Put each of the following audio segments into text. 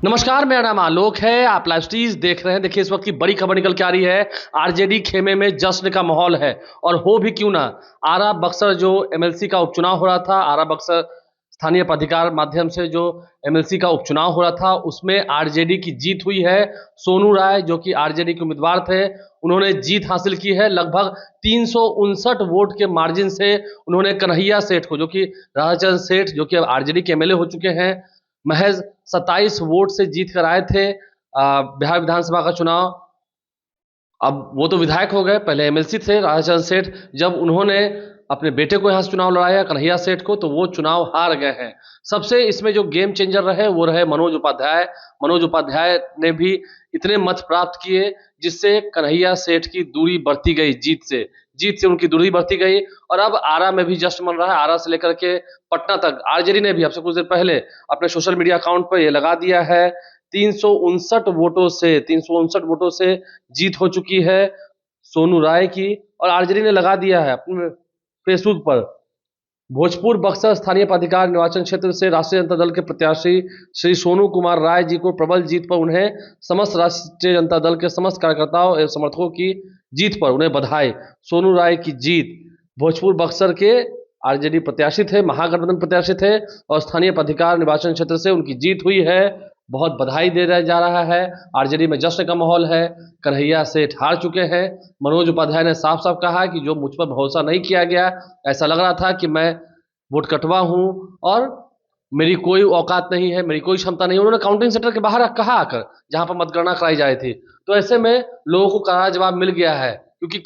नमस्कार, मेरा नाम आलोक है। आप लाइव स्ट्रीज देख रहे हैं। देखिए, इस वक्त की बड़ी खबर निकल के आ रही है। आरजेडी खेमे में जश्न का माहौल है और हो भी क्यों ना। आरा बक्सर जो एमएलसी का उपचुनाव हो रहा था, आरा बक्सर स्थानीय प्राधिकार माध्यम से जो एमएलसी का उपचुनाव हो रहा था, उसमें आरजेडी की जीत हुई है। सोनू राय जो कि आरजेडी के उम्मीदवार थे, उन्होंने जीत हासिल की है। लगभग 359 वोट के मार्जिन से उन्होंने कन्हैया सेठ को, जो कि राधाचंद्र सेठ जो कि अब आरजेडी के एमएलए हो चुके हैं, महज 27 वोट से जीत कर आए थे बिहार विधानसभा का चुनाव। अब वो तो विधायक हो गए, पहले एमएलसी थे राधाचंद्र सेठ। जब उन्होंने अपने बेटे को यहाँ से चुनाव लड़ाया, कन्हैया सेठ को, तो वो चुनाव हार गए हैं। सबसे इसमें जो गेम चेंजर रहे वो रहे मनोज उपाध्याय। मनोज उपाध्याय ने भी इतने मत प्राप्त किए जिससे कन्हैया सेठ की दूरी बढ़ती गई। जीत से उनकी दूरी बढ़ती गई और अब आरा में भी जश्न मन रहा है। आरा से लेकर के पटना तक आरजेडी ने भी अब से कुछ देर पहले अपने सोशल मीडिया अकाउंट पर ये लगा दिया है। 359 वोटों से जीत हो चुकी है सोनू राय की। और आरजेडी ने लगा दिया है अपने फेसबुक पर, भोजपुर बक्सर स्थानीय प्राधिकार निर्वाचन क्षेत्र से राष्ट्रीय जनता दल के प्रत्याशी श्री सोनू कुमार राय जी को प्रबल जीत पर उन्हें समस्त राष्ट्रीय जनता दल के समस्त कार्यकर्ताओं एवं समर्थकों की जीत पर उन्हें बधाई। सोनू राय की जीत, भोजपुर बक्सर के आरजेडी प्रत्याशी थे, महागठबंधन प्रत्याशी थे और स्थानीय प्राधिकार निर्वाचन क्षेत्र से उनकी जीत हुई है। बहुत बधाई दे जा रहा है। आरजेडी में जश्न का माहौल है। कन्हैया सेठ हार चुके हैं। मनोज उपाध्याय ने साफ साफ कहा कि जो मुझ पर भरोसा नहीं किया गया, ऐसा लग रहा था कि मैं वोट कटवा हूं और मेरी कोई औकात नहीं है, मेरी कोई क्षमता नहीं है। उन्होंने काउंटिंग सेंटर के बाहर कहा आकर, जहां पर मतगणना कराई जा रही थी। तो ऐसे में लोगों को करारा जवाब मिल गया है, क्योंकि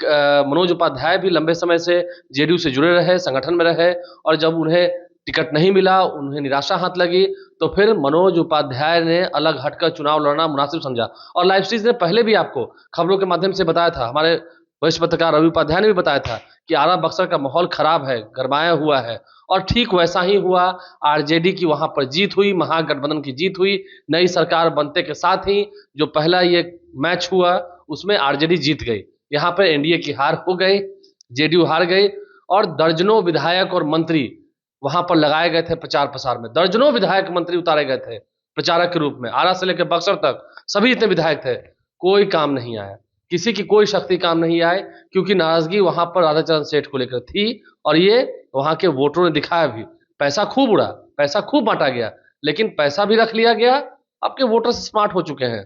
मनोज उपाध्याय भी लंबे समय से जेडीयू से जुड़े रहे, संगठन में रहे, और जब उन्हें टिकट नहीं मिला, उन्हें निराशा हाथ लगी, तो फिर मनोज उपाध्याय ने अलग हटकर चुनाव लड़ना मुनासिब समझा। और लाइव स्ट्रीज ने पहले भी आपको खबरों के माध्यम से बताया था, हमारे वरिष्ठ पत्रकार रवि उपाध्याय ने भी बताया था कि आरा बक्सर का माहौल खराब है, गरमाया हुआ है। और ठीक वैसा ही हुआ। आरजेडी की वहां पर जीत हुई, महागठबंधन की जीत हुई। नई सरकार बनते के साथ ही जो पहला ये मैच हुआ उसमें आरजेडी जीत गई। यहाँ पर एनडीए की हार हो गई, जेडीयू हार गई और दर्जनों विधायक और मंत्री वहां पर लगाए गए थे प्रचार प्रसार में। दर्जनों विधायक मंत्री उतारे गए थे प्रचारक के रूप में। आरा से लेकर बक्सर तक सभी इतने विधायक थे, कोई काम नहीं आया, किसी की कोई शक्ति काम नहीं आए, क्योंकि नाराजगी वहां पर राधाचंद्र सेठ को लेकर थी। और ये वहां के वोटरों ने दिखाया भी। पैसा खूब उड़ा, पैसा खूब बांटा गया, लेकिन पैसा भी रख लिया गया। आपके वोटर स्मार्ट हो चुके हैं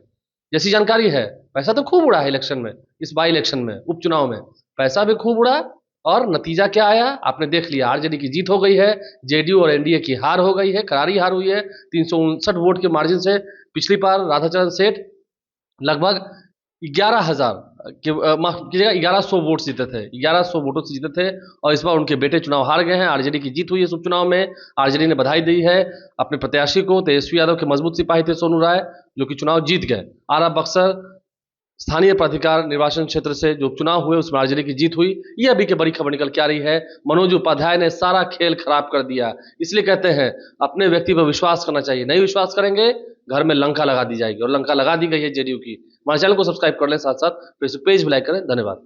जैसी जानकारी है। पैसा तो खूब उड़ा है इलेक्शन में, इस बाई इलेक्शन में, उपचुनाव में पैसा भी खूब उड़ा। और नतीजा क्या आया आपने देख लिया। आरजेडी की जीत हो गई है, जेडीयू और एनडीए की हार हो गई है, करारी हार हुई है 359 वोट के मार्जिन से। पिछली बार राधाचंद्र सेठ लगभग 11,000 माफ कीजिएगा 1100 वोट जीते थे, 1100 वोटों से जीते थे। और इस बार उनके बेटे चुनाव हार गए हैं। आरजेडी की जीत हुई है इस उपचुनाव में। आरजेडी ने बधाई दी है अपने प्रत्याशी को। तेजस्वी यादव के मजबूत सिपाही थे सोनू राय, जो कि चुनाव जीत गए। आरा बक्सर स्थानीय प्राधिकार निर्वाचन क्षेत्र से जो उपचुनाव हुए उसमें आरजेडी की जीत हुई। ये अभी की बड़ी खबर निकल के आ रही है। मनोज उपाध्याय ने सारा खेल खराब कर दिया। इसलिए कहते हैं अपने व्यक्ति पर विश्वास करना चाहिए, नहीं विश्वास करेंगे घर में लंका लगा दी जाएगी, और लंका लगा दी गई है जेडीयू की। हमारे चैनल को सब्सक्राइब कर लें, साथ साथ पेज भी लाइक करें। धन्यवाद।